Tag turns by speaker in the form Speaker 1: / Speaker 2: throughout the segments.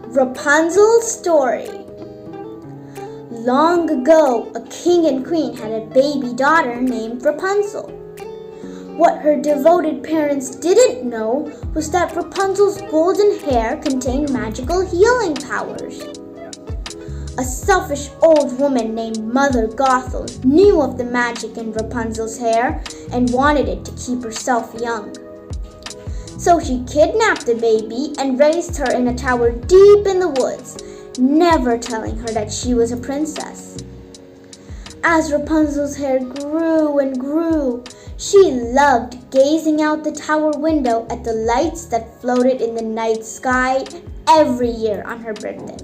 Speaker 1: Rapunzel's story. Long ago, a king and queen had a baby daughter named Rapunzel. What her devoted parents didn't know was that Rapunzel's golden hair contained magical healing powers. A selfish old woman named Mother Gothel knew of the magic in Rapunzel's hair and wanted it to keep herself young. So she kidnapped the baby and raised her in a tower deep in the woods, never telling her that she was a princess. As Rapunzel's hair grew and grew, she loved gazing out the tower window at the lights that floated in the night sky every year on her birthday.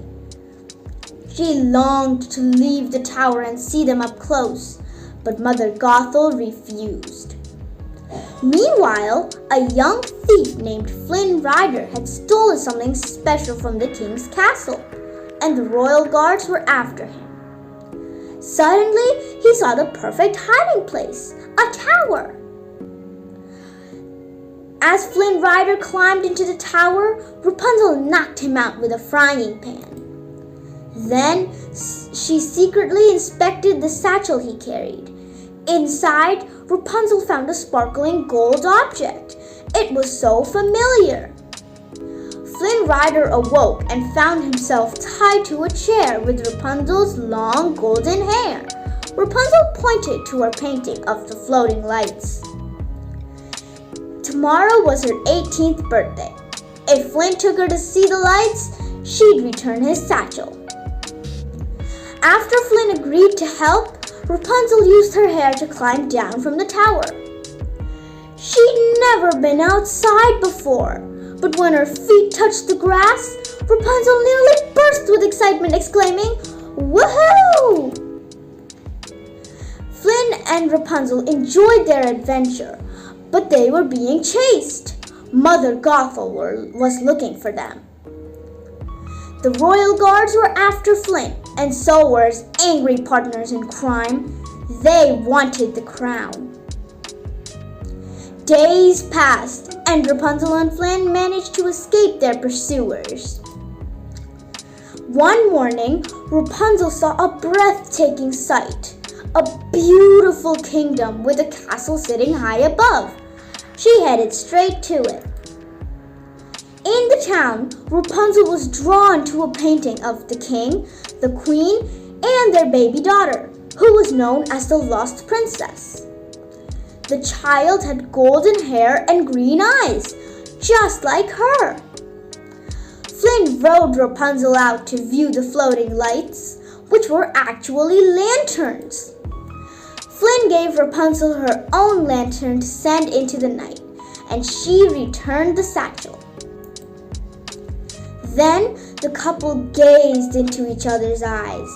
Speaker 1: She longed to leave the tower and see them up close, but Mother Gothel refused. Meanwhile, a young thief named Flynn Rider had stolen something special from the king's castle, and the royal guards were after him. Suddenly, he saw the perfect hiding place, a tower. As Flynn Rider climbed into the tower, Rapunzel knocked him out with a frying pan. Then she secretly inspected the satchel he carried. Inside, Rapunzel found a sparkling gold object. It was so familiar. Flynn Rider awoke and found himself tied to a chair with Rapunzel's long golden hair. Rapunzel pointed to her painting of the floating lights. Tomorrow was her 18th birthday. If Flynn took her to see the lights, she'd return his satchel. After Flynn agreed to help, Rapunzel used her hair to climb down from the tower. She'd never been outside before, but when her feet touched the grass, Rapunzel nearly burst with excitement, exclaiming, "Woohoo!" Flynn and Rapunzel enjoyed their adventure, but they were being chased. Mother Gothel was looking for them. The royal guards were after Flynn, and so were his angry partners in crime. They wanted the crown. Days passed, and Rapunzel and Flynn managed to escape their pursuers. One morning, Rapunzel saw a breathtaking sight, a beautiful kingdom with a castle sitting high above. She headed straight to it. In the town, Rapunzel was drawn to a painting of the king, the queen, and their baby daughter, who was known as the Lost Princess. The child had golden hair and green eyes, just like her. Flynn rode Rapunzel out to view the floating lights, which were actually lanterns. Flynn gave Rapunzel her own lantern to send into the night, and she returned the satchel. Then the couple gazed into each other's eyes.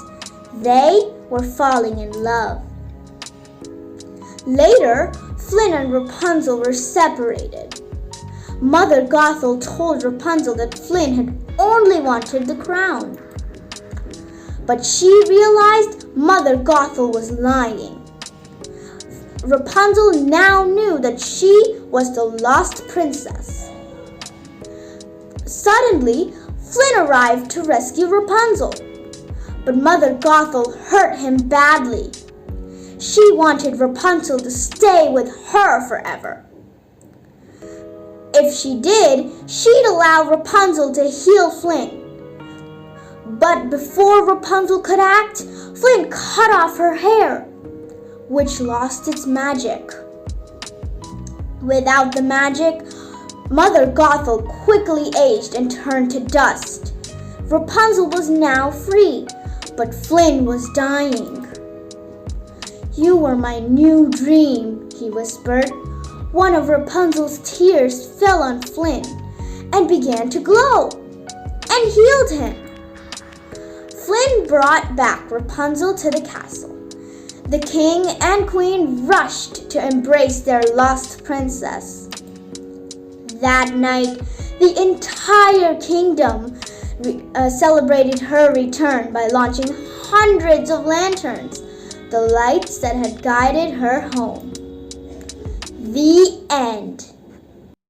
Speaker 1: They were falling in love. Later, Flynn and Rapunzel were separated. Mother Gothel told Rapunzel that Flynn had only wanted the crown. But she realized Mother Gothel was lying. Rapunzel now knew that she was the lost princess. Suddenly, Flynn arrived to rescue Rapunzel, but Mother Gothel hurt him badly. She wanted Rapunzel to stay with her forever. If she did, she'd allow Rapunzel to heal Flynn. But before Rapunzel could act, Flynn cut off her hair, which lost its magic. Without the magic, Mother Gothel quickly aged and turned to dust. Rapunzel was now free, but Flynn was dying. "You were my new dream," he whispered. One of Rapunzel's tears fell on Flynn and began to glow and healed him. Flynn brought back Rapunzel to the castle. The king and queen rushed to embrace their lost princess. That night, the entire kingdom celebrated her return by launching hundreds of lanterns, the lights that had guided her home. The end.